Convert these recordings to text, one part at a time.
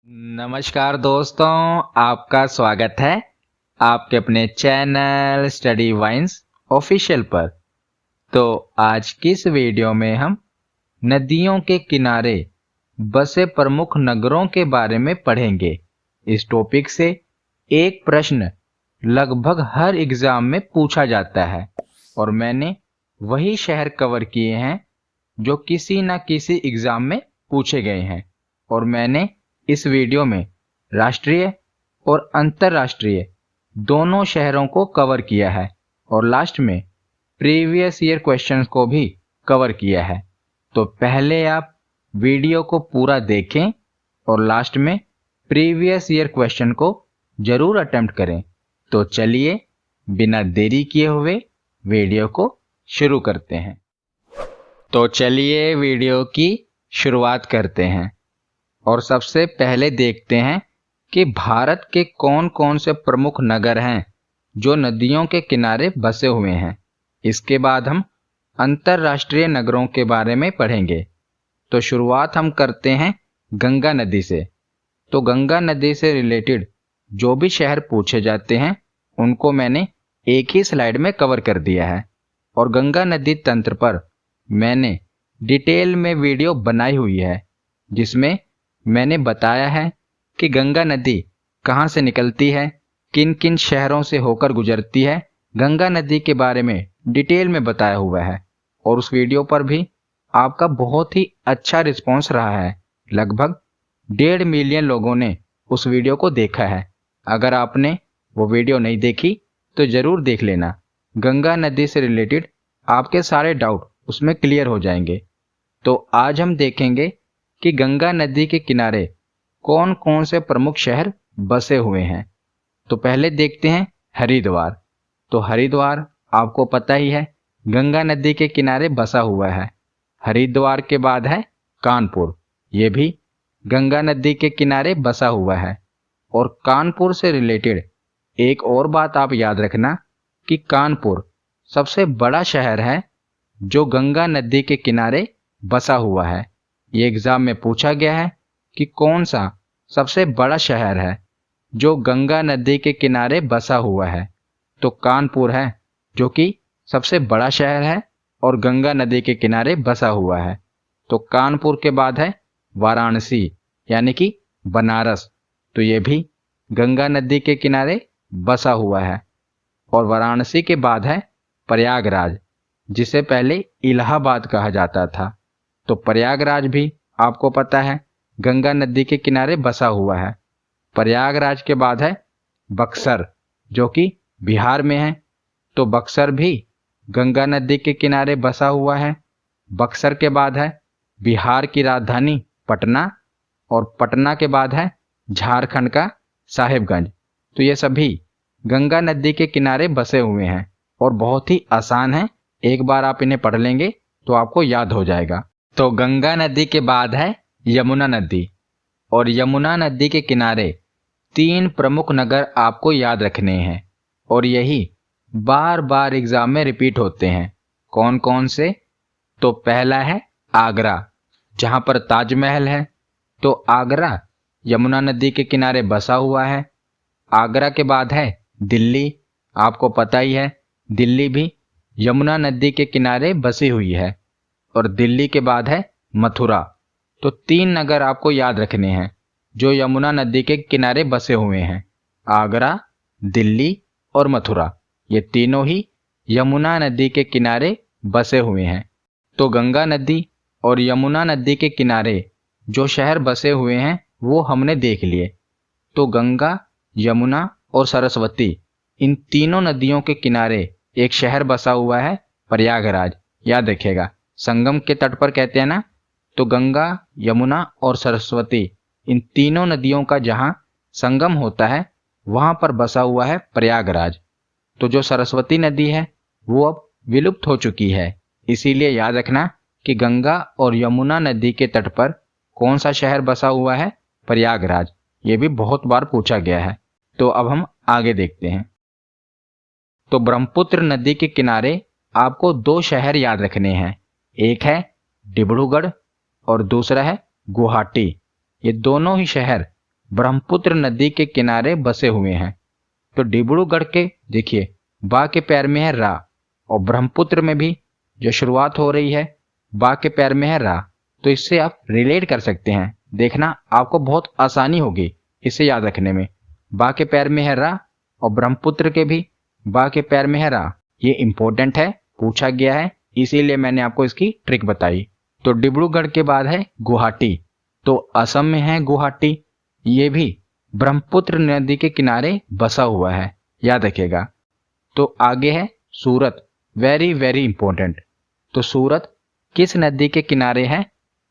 नमस्कार दोस्तों, आपका स्वागत है आपके अपने चैनल स्टडी वाइन्स ऑफिशियल पर। तो आज की इस वीडियो में हम नदियों के किनारे बसे प्रमुख नगरों के बारे में पढ़ेंगे। इस टॉपिक से एक प्रश्न लगभग हर एग्जाम में पूछा जाता है और मैंने वही शहर कवर किए हैं जो किसी न किसी एग्जाम में पूछे गए हैं। और मैंने इस वीडियो में राष्ट्रीय और अंतर्राष्ट्रीय दोनों शहरों को कवर किया है और लास्ट में प्रीवियस ईयर क्वेश्चंस को भी कवर किया है। तो पहले आप वीडियो को पूरा देखें और लास्ट में प्रीवियस ईयर क्वेश्चन को जरूर अटेम्प्ट करें। तो चलिए बिना देरी किए हुए वीडियो को शुरू करते हैं। तो चलिए वीडियो की शुरुआत करते हैं और सबसे पहले देखते हैं कि भारत के कौन कौन से प्रमुख नगर हैं जो नदियों के किनारे बसे हुए हैं। इसके बाद हम अंतर्राष्ट्रीय नगरों के बारे में पढ़ेंगे। तो शुरुआत हम करते हैं गंगा नदी से। तो गंगा नदी से रिलेटेड जो भी शहर पूछे जाते हैं उनको मैंने एक ही स्लाइड में कवर कर दिया है और गंगा नदी तंत्र पर मैंने डिटेल में वीडियो बनाई हुई है जिसमें मैंने बताया है कि गंगा नदी कहाँ से निकलती है, किन किन शहरों से होकर गुजरती है। गंगा नदी के बारे में डिटेल में बताया हुआ है और उस वीडियो पर भी आपका बहुत ही अच्छा रिस्पॉन्स रहा है। लगभग 1.5 मिलियन लोगों ने उस वीडियो को देखा है। अगर आपने वो वीडियो नहीं देखी तो ज़रूर देख लेना। गंगा नदी से रिलेटेड आपके सारे डाउट उसमें क्लियर हो जाएंगे। तो आज हम देखेंगे कि गंगा नदी के किनारे कौन कौन से प्रमुख शहर बसे हुए हैं। तो पहले देखते हैं हरिद्वार। तो हरिद्वार आपको पता ही है गंगा नदी के किनारे बसा हुआ है। हरिद्वार के बाद है कानपुर, ये भी गंगा नदी के किनारे बसा हुआ है। और कानपुर से रिलेटेड एक और बात आप याद रखना कि कानपुर सबसे बड़ा शहर है जो गंगा नदी के किनारे बसा हुआ है। ये एग्जाम में पूछा गया है कि कौन सा सबसे बड़ा शहर है जो गंगा नदी के किनारे बसा हुआ है। तो कानपुर है जो कि सबसे बड़ा शहर है और गंगा नदी के किनारे बसा हुआ है। तो कानपुर के बाद है वाराणसी यानी कि बनारस। तो ये भी गंगा नदी के किनारे बसा हुआ है। और वाराणसी के बाद है प्रयागराज, जिसे पहले इलाहाबाद कहा जाता था। तो प्रयागराज भी आपको पता है गंगा नदी के किनारे बसा हुआ है। प्रयागराज के बाद है बक्सर जो कि बिहार में है। तो बक्सर भी गंगा नदी के किनारे बसा हुआ है। बक्सर के बाद है बिहार की राजधानी पटना और पटना के बाद है झारखंड का साहिबगंज। तो ये सभी गंगा नदी के किनारे बसे हुए हैं और बहुत ही आसान है। एक बार आप इन्हें पढ़ लेंगे तो आपको याद हो जाएगा। तो गंगा नदी के बाद है यमुना नदी और यमुना नदी के किनारे 3 प्रमुख नगर आपको याद रखने हैं और यही बार बार एग्जाम में रिपीट होते हैं। कौन कौन से? तो पहला है आगरा, जहां पर ताजमहल है। तो आगरा यमुना नदी के किनारे बसा हुआ है। आगरा के बाद है दिल्ली, आपको पता ही है दिल्ली भी यमुना नदी के किनारे बसी हुई है। और दिल्ली के बाद है मथुरा। तो 3 नगर आपको याद रखने हैं जो यमुना नदी के किनारे बसे हुए हैं, आगरा, दिल्ली और मथुरा। ये तीनों ही यमुना नदी के किनारे बसे हुए हैं। तो गंगा नदी और यमुना नदी के किनारे जो शहर बसे हुए हैं वो हमने देख लिए। तो गंगा, यमुना और सरस्वती, इन तीनों नदियों के किनारे एक शहर बसा हुआ है प्रयागराज। याद रखिएगा, संगम के तट पर कहते हैं ना। तो गंगा, यमुना और सरस्वती, इन तीनों नदियों का जहां संगम होता है वहां पर बसा हुआ है प्रयागराज। तो जो सरस्वती नदी है वो अब विलुप्त हो चुकी है, इसीलिए याद रखना कि गंगा और यमुना नदी के तट पर कौन सा शहर बसा हुआ है? प्रयागराज। ये भी बहुत बार पूछा गया है। तो अब हम आगे देखते हैं। तो ब्रह्मपुत्र नदी के किनारे आपको 2 शहर याद रखने हैं। एक है डिब्रूगढ़ और दूसरा है गुवाहाटी। ये दोनों ही शहर ब्रह्मपुत्र नदी के किनारे बसे हुए हैं। तो डिब्रूगढ़ के देखिए बा के पैर में है रा, और ब्रह्मपुत्र में भी जो शुरुआत हो रही है बा के पैर में है रा। तो इससे आप रिलेट कर सकते हैं। देखना आपको बहुत आसानी होगी इसे याद रखने में। बा के पैर में है रा और ब्रह्मपुत्र के भी बा के पैर में है रा। ये इंपॉर्टेंट है, पूछा गया है, इसीलिए मैंने आपको इसकी ट्रिक बताई। तो डिब्रूगढ़ के बाद है गुवाहाटी। तो असम में है गुवाहाटी, ये भी ब्रह्मपुत्र नदी के किनारे बसा हुआ है, याद रखिएगा। तो आगे है सूरत, वेरी वेरी इंपॉर्टेंट। तो सूरत किस नदी के किनारे है?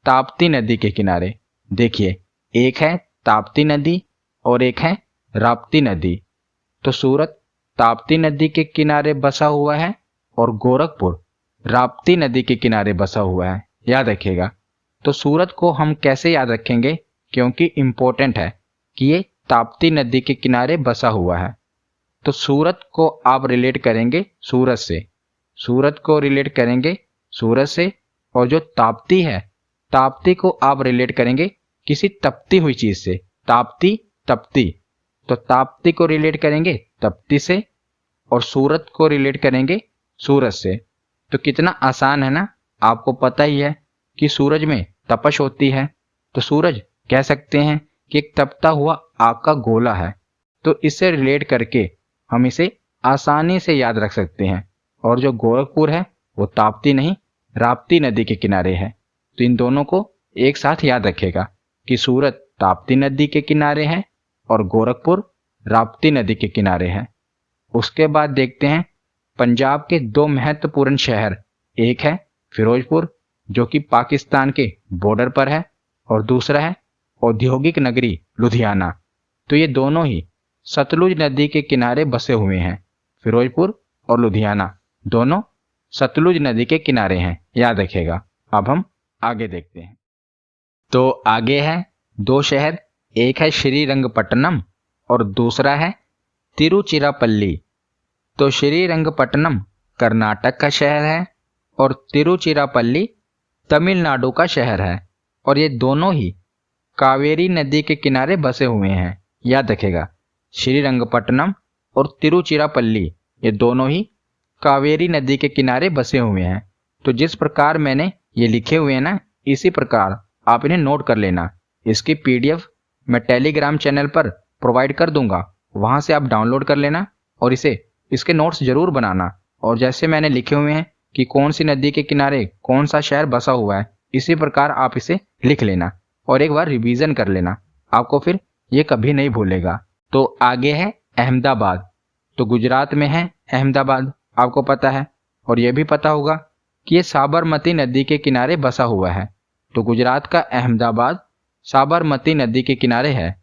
ताप्ती नदी के किनारे। देखिए एक है ताप्ती नदी और एक है राप्ती नदी। तो सूरत ताप्ती नदी के किनारे बसा हुआ है और गोरखपुर राप्ती नदी के किनारे बसा हुआ है, याद रखिएगा। तो सूरत को हम कैसे याद रखेंगे, क्योंकि इंपॉर्टेंट है कि ये ताप्ती नदी के किनारे बसा हुआ है। तो सूरत को आप रिलेट करेंगे सूरत से, सूरत को रिलेट करेंगे सूरत से, और जो ताप्ती है ताप्ती को आप रिलेट करेंगे किसी तपती हुई चीज से, ताप्ती तपती। तो ताप्ती को रिलेट करेंगे तपती से और सूरत को रिलेट करेंगे सूरत से। तो कितना आसान है ना। आपको पता ही है कि सूरज में तपश होती है, तो सूरज कह सकते हैं कि एक तपता हुआ आग का गोला है। तो इससे रिलेट करके हम इसे आसानी से याद रख सकते हैं। और जो गोरखपुर है वो ताप्ती नहीं राप्ती नदी के किनारे है। तो इन दोनों को एक साथ याद रखेगा कि सूरत ताप्ती नदी के किनारे है और गोरखपुर राप्ती नदी के किनारे है। उसके बाद देखते हैं पंजाब के दो महत्वपूर्ण शहर, एक है फिरोजपुर जो कि पाकिस्तान के बॉर्डर पर है, और दूसरा है औद्योगिक नगरी लुधियाना। तो ये दोनों ही सतलुज नदी के किनारे बसे हुए हैं। फिरोजपुर और लुधियाना दोनों सतलुज नदी के किनारे हैं, याद रखिएगा। अब हम आगे देखते हैं। तो आगे है दो शहर, एक है श्रीरंगपट्टनम और दूसरा है तिरुचिरापल्ली। तो श्रीरंगपट्टनम कर्नाटक का शहर है और तिरुचिरापल्ली तमिलनाडु का शहर है, और ये दोनों ही कावेरी नदी के किनारे बसे हुए हैं, याद रखेगा। श्रीरंगपट्टनम और तिरुचिरापल्ली ये दोनों ही कावेरी नदी के किनारे बसे हुए हैं। तो जिस प्रकार मैंने ये लिखे हुए हैं ना, इसी प्रकार आप इन्हें नोट कर लेना। इसकी पीडीएफ मैं टेलीग्राम चैनल पर प्रोवाइड कर दूंगा, वहां से आप डाउनलोड कर लेना और इसके नोट्स जरूर बनाना। और जैसे मैंने लिखे हुए हैं कि कौन सी नदी के किनारे कौन सा शहर बसा हुआ है, इसी प्रकार आप इसे लिख लेना और एक बार रिवीजन कर लेना, आपको फिर ये कभी नहीं भूलेगा। तो आगे है अहमदाबाद। तो गुजरात में है अहमदाबाद, आपको पता है, और यह भी पता होगा कि ये साबरमती नदी के किनारे बसा हुआ है। तो गुजरात का अहमदाबाद साबरमती नदी के किनारे है।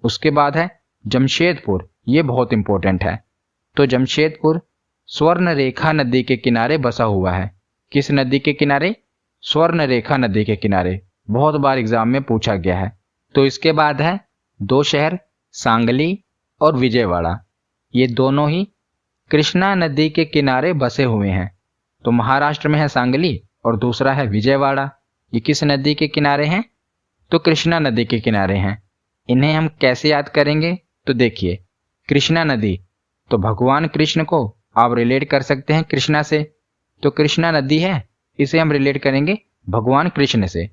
उसके बाद है जमशेदपुर, ये बहुत इंपॉर्टेंट है। तो जमशेदपुर स्वर्ण रेखा नदी के किनारे बसा हुआ है। किस नदी के किनारे? स्वर्ण रेखा नदी के किनारे। बहुत बार एग्जाम में पूछा गया है। तो इसके बाद है दो शहर, सांगली और विजयवाड़ा। ये दोनों ही कृष्णा नदी के किनारे बसे हुए हैं। तो महाराष्ट्र में है सांगली और दूसरा है विजयवाड़ा। ये किस नदी के किनारे हैं? तो कृष्णा नदी के किनारे हैं। इन्हें हम कैसे याद करेंगे? तो देखिए, कृष्णा नदी, तो भगवान कृष्ण को आप रिलेट कर सकते हैं कृष्णा से। तो कृष्णा नदी है, इसे हम रिलेट करेंगे भगवान कृष्ण से।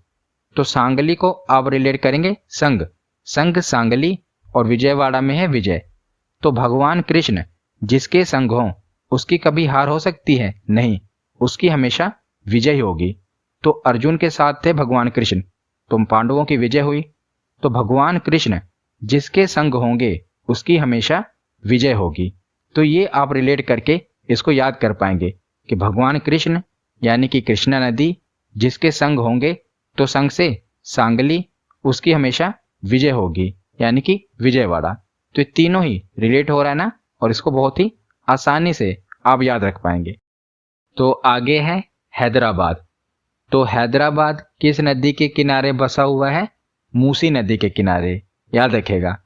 तो सांगली को आप रिलेट करेंगे संग, संग सांगली, और विजयवाड़ा में है विजय। तो भगवान कृष्ण जिसके संग हो उसकी कभी हार हो सकती है? नहीं, उसकी हमेशा विजय होगी। तो अर्जुन के साथ थे भगवान कृष्ण, तो पांडवों की विजय हुई। तो भगवान कृष्ण जिसके संग होंगे उसकी हमेशा विजय होगी। तो ये आप रिलेट करके इसको याद कर पाएंगे कि भगवान कृष्ण यानी कि कृष्णा नदी जिसके संग होंगे, तो संग से सांगली, उसकी हमेशा विजय होगी यानी कि विजयवाड़ा। तो ये तीनों ही रिलेट हो रहा है ना, और इसको बहुत ही आसानी से आप याद रख पाएंगे। तो आगे है हैदराबाद। तो हैदराबाद किस नदी के किनारे बसा हुआ है? मूसी नदी के किनारे, याद रखेगा।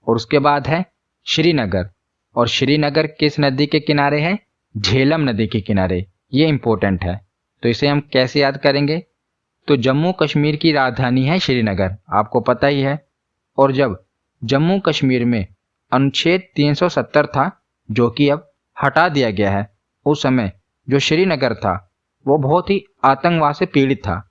और उसके बाद है श्रीनगर, और श्रीनगर किस नदी के किनारे है? झेलम नदी के किनारे। ये इंपॉर्टेंट है। तो इसे हम कैसे याद करेंगे? तो जम्मू कश्मीर की राजधानी है श्रीनगर, आपको पता ही है। और जब जम्मू कश्मीर में अनुच्छेद 370 था, जो कि अब हटा दिया गया है। उस समय जो श्रीनगर था वो बहुत ही आतंकवाद से पीड़ित था,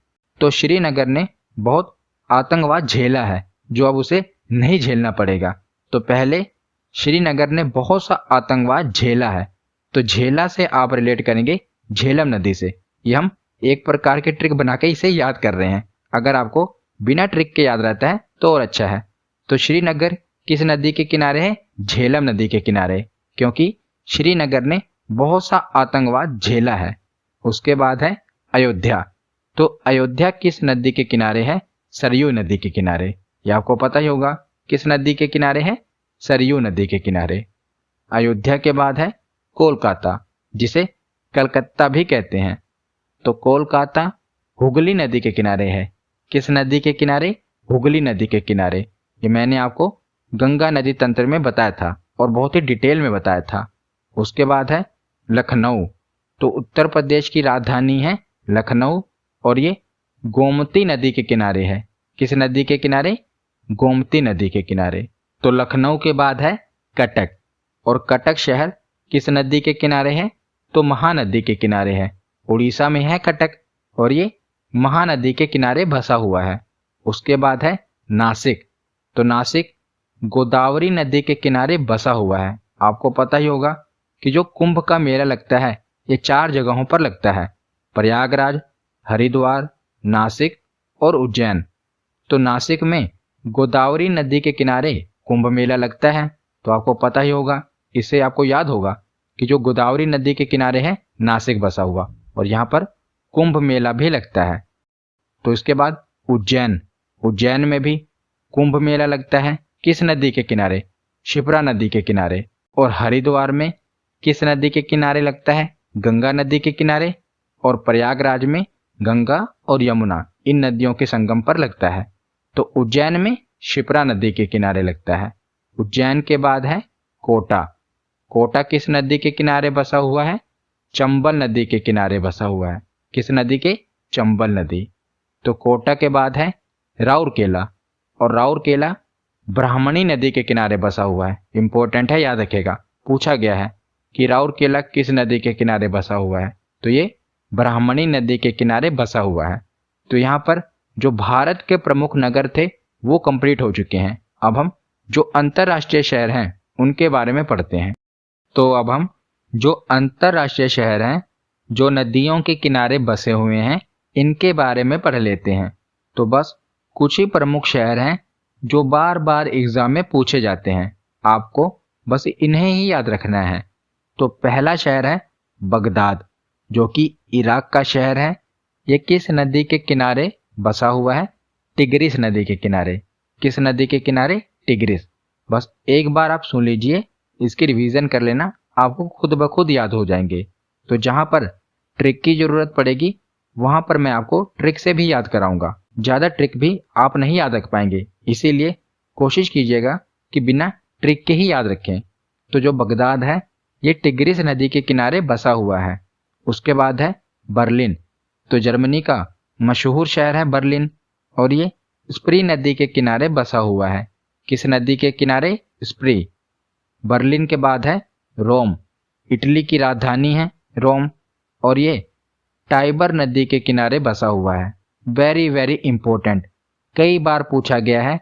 तो श्रीनगर ने बहुत आतंकवाद झेला है जो अब उसे नहीं झेलना पड़ेगा। तो पहले श्रीनगर ने बहुत सा आतंकवाद झेला है, तो झेला से आप रिलेट करेंगे झेलम नदी से। ये हम एक प्रकार के ट्रिक बना के इसे याद कर रहे हैं। अगर आपको बिना ट्रिक के याद रहता है तो और अच्छा है। तो श्रीनगर किस नदी के किनारे है? झेलम नदी के किनारे, क्योंकि श्रीनगर ने बहुत सा आतंकवाद झेला है। उसके बाद है अयोध्या। तो अयोध्या किस नदी के किनारे है? सरयू नदी के किनारे। ये आपको पता ही होगा किस नदी के किनारे है? सरयू नदी के किनारे। अयोध्या के बाद है कोलकाता, जिसे कलकत्ता भी कहते हैं। तो कोलकाता हुगली नदी के किनारे है। किस नदी के किनारे? हुगली नदी के किनारे। ये मैंने आपको गंगा नदी तंत्र में बताया था और बहुत ही डिटेल में बताया था। उसके बाद है लखनऊ। तो उत्तर प्रदेश की राजधानी है लखनऊ और ये गोमती नदी के किनारे है। किस नदी के किनारे? गोमती नदी के किनारे। तो लखनऊ के बाद है कटक, और कटक शहर किस नदी के किनारे है? तो महानदी के किनारे है। उड़ीसा में है कटक और ये महानदी के किनारे बसा हुआ है। उसके बाद है नासिक। तो नासिक गोदावरी नदी के किनारे बसा हुआ है। आपको पता ही होगा कि जो कुंभ का मेला लगता है ये 4 जगहों पर लगता है, प्रयागराज, हरिद्वार, नासिक और उज्जैन। तो नासिक में गोदावरी नदी के किनारे कुंभ मेला लगता है। तो आपको पता ही होगा, इससे आपको याद होगा कि जो गोदावरी नदी के किनारे है नासिक बसा हुआ और यहाँ पर कुंभ मेला भी लगता है। तो इसके बाद उज्जैन। उज्जैन में भी कुंभ मेला लगता है। किस नदी के किनारे? शिप्रा नदी के किनारे। और हरिद्वार में किस नदी के किनारे लगता है? गंगा नदी के किनारे। और प्रयागराज में गंगा और यमुना इन नदियों के संगम पर लगता है। तो उज्जैन में शिप्रा नदी के किनारे लगता है। उज्जैन के बाद है कोटा। कोटा किस नदी के किनारे बसा हुआ है? चंबल नदी के किनारे बसा हुआ है। किस नदी के? चंबल नदी। तो कोटा के बाद है राउरकेला, और राउरकेला ब्राह्मणी नदी के किनारे बसा हुआ है। इंपॉर्टेंट है, याद रखेगा, पूछा गया है कि राउरकेला किस नदी के किनारे बसा हुआ है। तो ये ब्राह्मणी नदी के किनारे बसा हुआ है। तो यहाँ पर जो भारत के प्रमुख नगर थे वो कंप्लीट हो चुके हैं। अब हम जो अंतर्राष्ट्रीय शहर हैं उनके बारे में पढ़ते हैं। तो अब हम जो अंतर्राष्ट्रीय शहर हैं जो नदियों के किनारे बसे हुए हैं इनके बारे में पढ़ लेते हैं। तो बस कुछ ही प्रमुख शहर हैं जो बार बार एग्जाम में पूछे जाते हैं, आपको बस इन्हें ही याद रखना है। तो पहला शहर है बगदाद, जो कि इराक का शहर है। ये किस नदी के किनारे बसा हुआ है? टिग्रिस नदी के किनारे। किस नदी के किनारे? टिग्रिस। बस एक बार आप सुन लीजिए, इसकी रिवीजन कर लेना, आपको खुद ब खुद याद हो जाएंगे। तो जहाँ पर ट्रिक की जरूरत पड़ेगी वहाँ पर मैं आपको ट्रिक से भी याद कराऊंगा। ज़्यादा ट्रिक भी आप नहीं याद रख पाएंगे, इसीलिए कोशिश कीजिएगा कि बिना ट्रिक के ही याद रखें। तो जो बगदाद है ये टिग्रिस नदी के किनारे बसा हुआ है। उसके बाद है बर्लिन। तो जर्मनी का मशहूर शहर है बर्लिन और ये स्प्री नदी के किनारे बसा हुआ है। किस नदी के किनारे? स्प्री। बर्लिन के बाद है रोम। इटली की राजधानी है रोम और ये टाइबर नदी के किनारे बसा हुआ है। वेरी वेरी इंपॉर्टेंट, कई बार पूछा गया है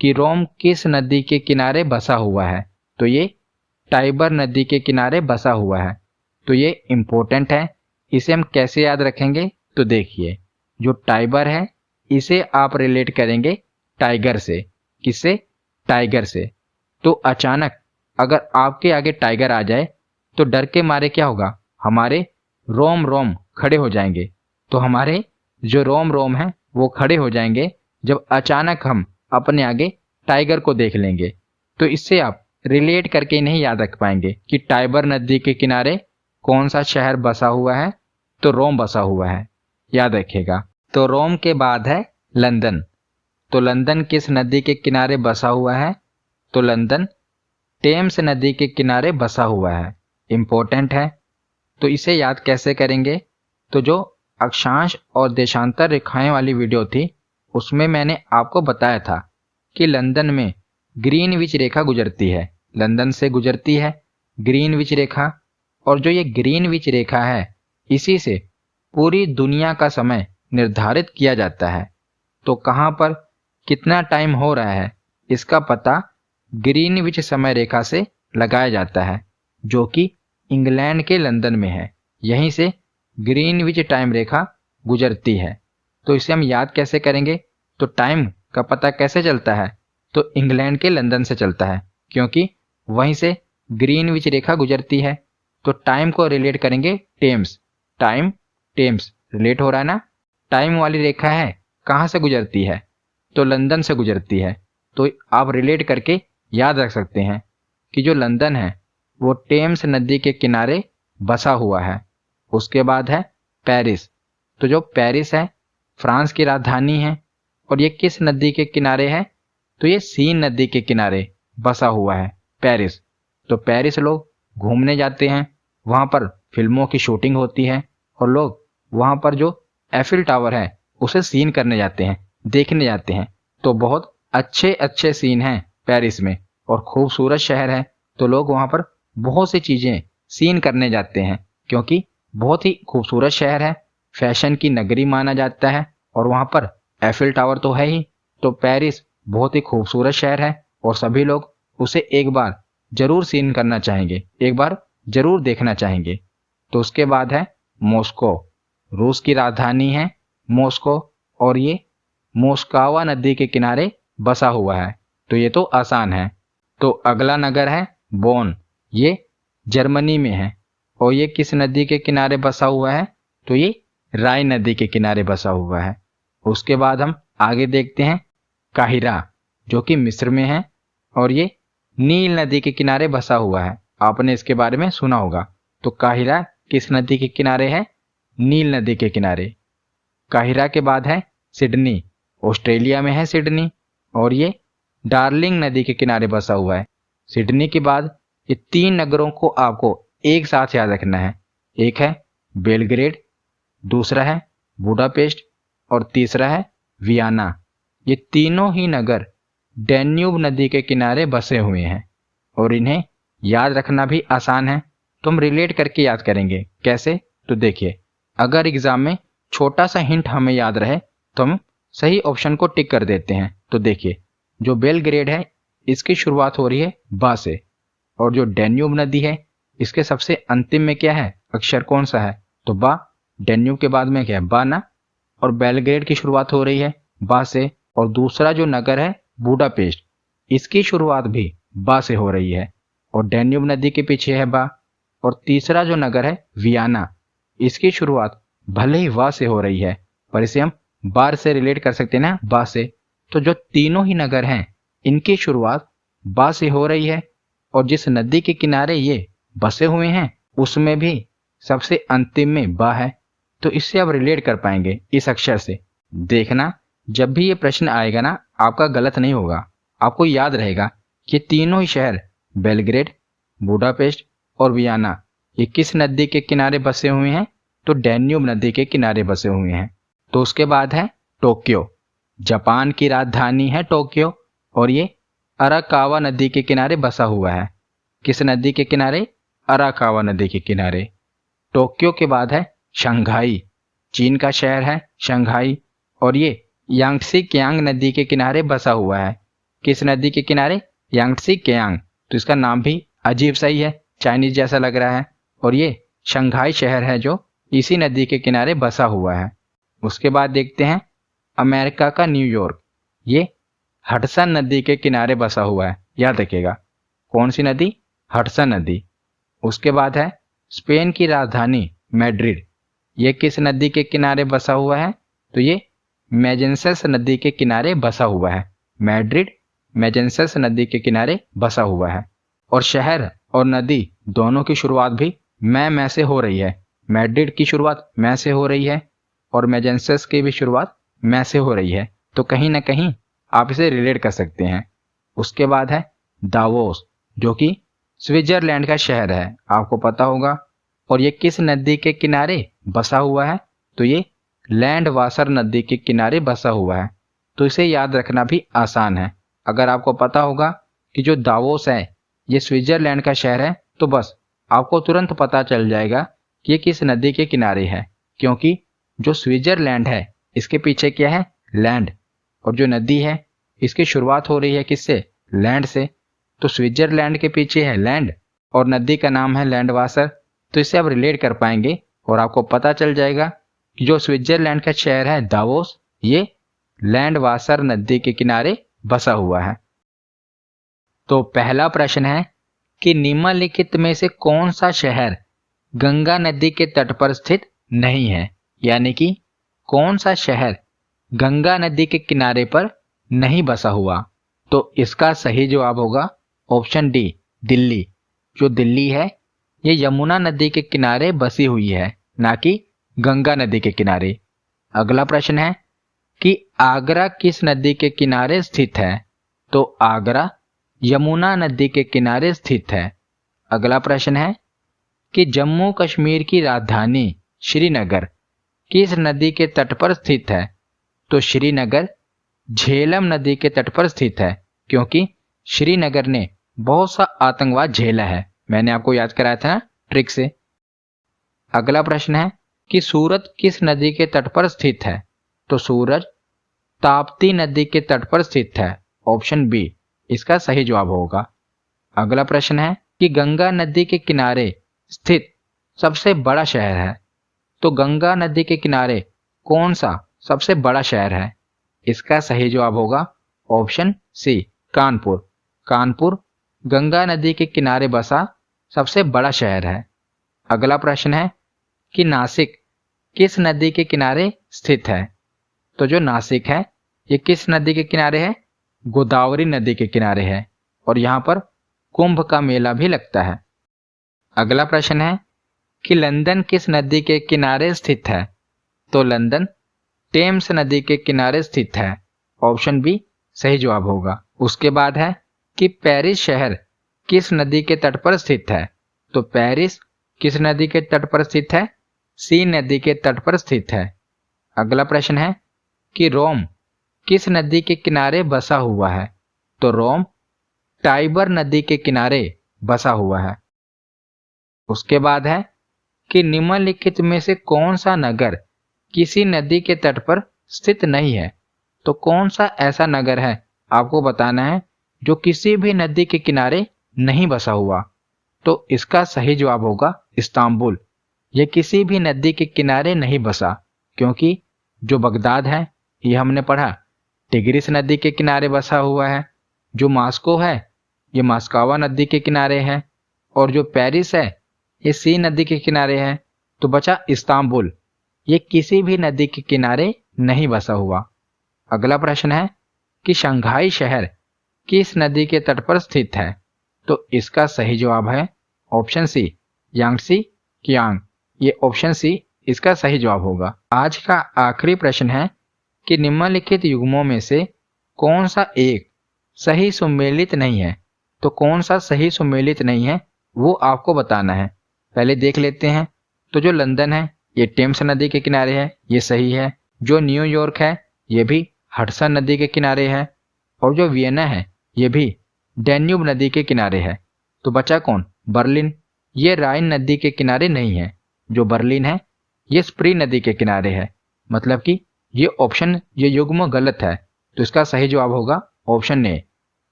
कि रोम किस नदी के किनारे बसा हुआ है। तो ये टाइबर नदी के किनारे बसा हुआ है। तो ये इंपॉर्टेंट है। इसे हम कैसे याद रखेंगे? तो देखिए, जो टाइबर है इसे आप रिलेट करेंगे टाइगर से। किससे? टाइगर से। तो अचानक अगर आपके आगे टाइगर आ जाए तो डर के मारे क्या होगा? हमारे रोम रोम खड़े हो जाएंगे। तो हमारे जो रोम रोम हैं वो खड़े हो जाएंगे जब अचानक हम अपने आगे टाइगर को देख लेंगे। तो इससे आप रिलेट करके नहीं याद रख पाएंगे कि टाइबर नदी के किनारे कौन सा शहर बसा हुआ है। तो रोम बसा हुआ है, याद रखिएगा। तो रोम के बाद है लंदन। तो लंदन किस नदी के किनारे बसा हुआ है? तो लंदन टेम्स नदी के किनारे बसा हुआ है। इंपॉर्टेंट है। तो इसे याद कैसे करेंगे? तो जो अक्षांश और देशांतर रेखाएं वाली वीडियो थी उसमें मैंने आपको बताया था कि लंदन में ग्रीनविच रेखा गुजरती है, लंदन से गुजरती है ग्रीनविच रेखा। और जो ये ग्रीनविच रेखा है, इसी से पूरी दुनिया का समय निर्धारित किया जाता है। तो कहाँ पर कितना टाइम हो रहा है, इसका पता ग्रीनविच समय रेखा से लगाया जाता है, जो कि इंग्लैंड के लंदन में है। यहीं से ग्रीनविच टाइम रेखा गुजरती है। तो इसे हम याद कैसे करेंगे? तो टाइम का पता कैसे चलता है? तो इंग्लैंड के लंदन से चलता है, क्योंकि वहीं से ग्रीनविच रेखा गुजरती है। तो टाइम को रिलेट करेंगे टेम्स, टाइम टेम्स रिलेट हो रहा है ना। टाइम वाली रेखा है, कहाँ से गुजरती है? तो लंदन से गुजरती है। तो आप रिलेट करके याद रख सकते हैं कि जो लंदन है वो टेम्स नदी के किनारे बसा हुआ है। उसके बाद है पेरिस। तो जो पेरिस है फ्रांस की राजधानी है, और ये किस नदी के किनारे है? तो ये सीन नदी के किनारे बसा हुआ है पेरिस। तो पेरिस लोग घूमने जाते हैं, वहाँ पर फिल्मों की शूटिंग होती है, और लोग वहाँ पर जो एफिल टावर है उसे सीन करने जाते हैं, देखने जाते हैं। तो बहुत अच्छे अच्छे सीन हैं पेरिस में, और खूबसूरत शहर है। तो लोग वहाँ पर बहुत सी चीज़ें सीन करने जाते हैं, क्योंकि बहुत ही खूबसूरत शहर है, फैशन की नगरी माना जाता है, और वहाँ पर एफिल टावर तो है ही। तो पेरिस बहुत ही खूबसूरत शहर है, और सभी लोग उसे एक बार जरूर सीन करना चाहेंगे, एक बार जरूर देखना चाहेंगे। तो उसके बाद है मॉस्को। रूस की राजधानी है मॉस्को, और ये मोस्कावा नदी के किनारे बसा हुआ है। तो ये तो आसान है। तो अगला नगर है बोन। ये जर्मनी में है, और ये किस नदी के किनारे बसा हुआ है? तो ये राइन नदी के किनारे बसा हुआ है। उसके बाद हम आगे देखते हैं काहिरा, जो कि मिस्र में है, और ये नील नदी के किनारे बसा हुआ है। आपने इसके बारे में सुना होगा। तो काहिरा किस नदी के किनारे है? नील नदी के किनारे। काहिरा के बाद है सिडनी। ऑस्ट्रेलिया में है सिडनी, और ये डार्लिंग नदी के किनारे बसा हुआ है। सिडनी के बाद ये 3 नगरों को आपको एक साथ याद रखना है। एक है बेलग्रेड, दूसरा है बुडापेस्ट, और तीसरा है वियना। ये तीनों ही नगर डैन्यूब नदी के किनारे बसे हुए हैं, और इन्हें याद रखना भी आसान है। तो हम रिलेट करके याद करेंगे। कैसे? तो देखिए, अगर एग्जाम में छोटा सा हिंट हमें याद रहे तो हम सही ऑप्शन को टिक कर देते हैं। तो देखिए, जो बेलग्रेड है इसकी शुरुआत हो रही है बा से, और जो डैन्यूब नदी है इसके सबसे अंतिम में क्या है? अक्षर कौन सा है? तो बा। डैन्यूब के बाद में क्या है? बा ना। और बेलग्रेड की शुरुआत हो रही है बा से, और दूसरा जो नगर है बुडापेस्ट, इसकी शुरुआत भी बा से हो रही है, और डैन्यूब नदी के पीछे है बा। और तीसरा जो नगर है वियना, इसकी शुरुआत भले ही वा से हो रही है, पर इसे हम बार से रिलेट कर सकते हैं ना, बा से। तो जो तीनों ही नगर हैं इनकी शुरुआत बा से हो रही है, और जिस नदी के किनारे ये बसे हुए हैं उसमें भी सबसे अंतिम में बा है। तो इससे आप रिलेट कर पाएंगे इस अक्षर से। देखना, जब भी ये प्रश्न आएगा ना, आपका गलत नहीं होगा। आपको याद रहेगा कि तीनों ही शहर बेलग्रेड, बुडापेस्ट और वियना ये किस नदी के किनारे बसे हुए हैं? तो डैन्यूब नदी के किनारे बसे हुए हैं। तो उसके बाद है टोक्यो। जापान की राजधानी है टोक्यो, और ये अराकावा नदी के किनारे बसा हुआ है। किस नदी के किनारे? अराकावा नदी के किनारे। टोक्यो के बाद है शंघाई। चीन का शहर है शंघाई, और ये यांगत्से कियांग नदी के किनारे बसा हुआ है। किस नदी के किनारे? यांगत्से कियांग। तो इसका नाम भी अजीब सा ही है, चाइनीज जैसा लग रहा है। और ये शंघाई शहर है जो इसी नदी के किनारे बसा हुआ है। उसके बाद देखते हैं अमेरिका का न्यूयॉर्क। ये हडसन नदी के किनारे बसा हुआ है, याद रखिएगा। कौन सी नदी? हडसन नदी। उसके बाद है स्पेन की राजधानी मैड्रिड। ये किस नदी के किनारे बसा हुआ है? तो ये मैजेंसस नदी के किनारे बसा हुआ है। मैड्रिड मैजेंसस नदी के किनारे बसा हुआ है। और शहर और नदी दोनों की शुरुआत भी मैं से हो रही है। मैड्रिड की शुरुआत मैं से हो रही है, और मैजेंसस की भी शुरुआत मैं से हो रही है। तो कहीं ना कहीं आप इसे रिलेट कर सकते हैं। उसके बाद है दावोस, जो कि स्विट्जरलैंड का शहर है, आपको पता होगा। और ये किस नदी के किनारे बसा हुआ है? तो ये लैंड वासर नदी के किनारे बसा हुआ है। तो इसे याद रखना भी आसान है। अगर आपको पता होगा कि जो दावोस है ये स्विट्जरलैंड का शहर है, तो बस आपको तुरंत पता चल जाएगा कि ये किस नदी के किनारे है, क्योंकि जो स्विट्जरलैंड है इसके पीछे क्या है, लैंड, और जो नदी है इसकी शुरुआत हो रही है किससे, लैंड से। तो स्विट्जरलैंड के पीछे है लैंड और नदी का नाम है लैंड वासर। तो इससे आप रिलेट कर पाएंगे और आपको पता चल जाएगा कि जो स्विट्जरलैंड का शहर है दावोस, ये लैंड वासर नदी के किनारे बसा हुआ है। तो पहला प्रश्न है कि निम्नलिखित में से कौन सा शहर गंगा नदी के तट पर स्थित नहीं है, यानी कि कौन सा शहर गंगा नदी के किनारे पर नहीं बसा हुआ। तो इसका सही जवाब होगा ऑप्शन डी, दिल्ली। जो दिल्ली है ये यमुना नदी के किनारे बसी हुई है, ना कि गंगा नदी के किनारे। अगला प्रश्न है कि आगरा किस नदी के किनारे स्थित है। तो आगरा यमुना नदी के किनारे स्थित है। अगला प्रश्न है कि जम्मू कश्मीर की राजधानी श्रीनगर किस नदी के तट पर स्थित है। तो श्रीनगर झेलम नदी के तट पर स्थित है, क्योंकि श्रीनगर ने बहुत सा आतंकवाद झेला है। मैंने आपको याद कराया था ना ट्रिक से। अगला प्रश्न है कि सूरत किस नदी के तट पर स्थित है। तो सूरज ताप्ती नदी के तट पर स्थित है, ऑप्शन बी इसका सही जवाब होगा। अगला प्रश्न है कि गंगा नदी के किनारे स्थित सबसे बड़ा शहर है। तो गंगा नदी के किनारे कौन सा सबसे बड़ा शहर है। इसका सही जवाब होगा ऑप्शन सी, कानपुर। कानपुर गंगा नदी के किनारे बसा सबसे बड़ा शहर है। अगला प्रश्न है कि नासिक किस नदी के किनारे स्थित है। तो जो नासिक है ये किस नदी के किनारे है, गोदावरी नदी के किनारे है, और यहाँ पर कुंभ का मेला भी लगता है। अगला प्रश्न है कि लंदन किस नदी के किनारे स्थित है। तो लंदन टेम्स नदी के किनारे स्थित है, ऑप्शन बी सही जवाब होगा। उसके बाद है कि पेरिस शहर किस नदी के तट पर स्थित है। तो पेरिस किस नदी के तट पर स्थित है, सी नदी के तट पर स्थित है। अगला प्रश्न है कि रोम किस नदी के किनारे बसा हुआ है। तो रोम टाइबर नदी के किनारे बसा हुआ है। उसके बाद है कि निम्नलिखित में से कौन सा नगर किसी नदी के तट पर स्थित नहीं है। तो कौन सा ऐसा नगर है आपको बताना है जो किसी भी नदी के किनारे नहीं बसा हुआ। तो इसका सही जवाब होगा इस्तांबुल। यह किसी भी नदी के किनारे नहीं बसा, क्योंकि जो बगदाद है ये हमने पढ़ा टिग्रिस नदी के किनारे बसा हुआ है। जो मास्को है ये मास्कावा नदी के किनारे है, और जो पेरिस है ये सी नदी के किनारे है। तो बचा इस्तांबुल, ये किसी भी नदी के किनारे नहीं बसा हुआ। अगला प्रश्न है कि शंघाई शहर किस नदी के तट पर स्थित है। तो इसका सही जवाब है ऑप्शन सी, यांगसी कियांग। ये ऑप्शन सी इसका सही जवाब होगा। आज का आखिरी प्रश्न है कि निम्नलिखित युग्मों में से कौन सा एक सही सुमेलित नहीं है। तो कौन सा सही सुमेलित नहीं है वो आपको बताना है। पहले देख लेते हैं। तो जो लंदन है ये टेम्स नदी के किनारे है, ये सही है। जो न्यूयॉर्क है ये भी हडसन नदी के किनारे है, और जो वियना है ये भी डैन्यूब नदी के किनारे है। तो बचा कौन, बर्लिन। ये राइन नदी के किनारे नहीं है। जो बर्लिन है ये स्प्री नदी के किनारे है। मतलब कि ये युग्म गलत है। तो इसका सही जवाब होगा ऑप्शन ए।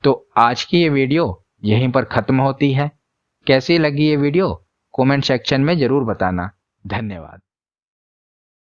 तो आज की ये वीडियो यहीं पर खत्म होती है। कैसी लगी ये वीडियो कमेंट सेक्शन में जरूर बताना। धन्यवाद।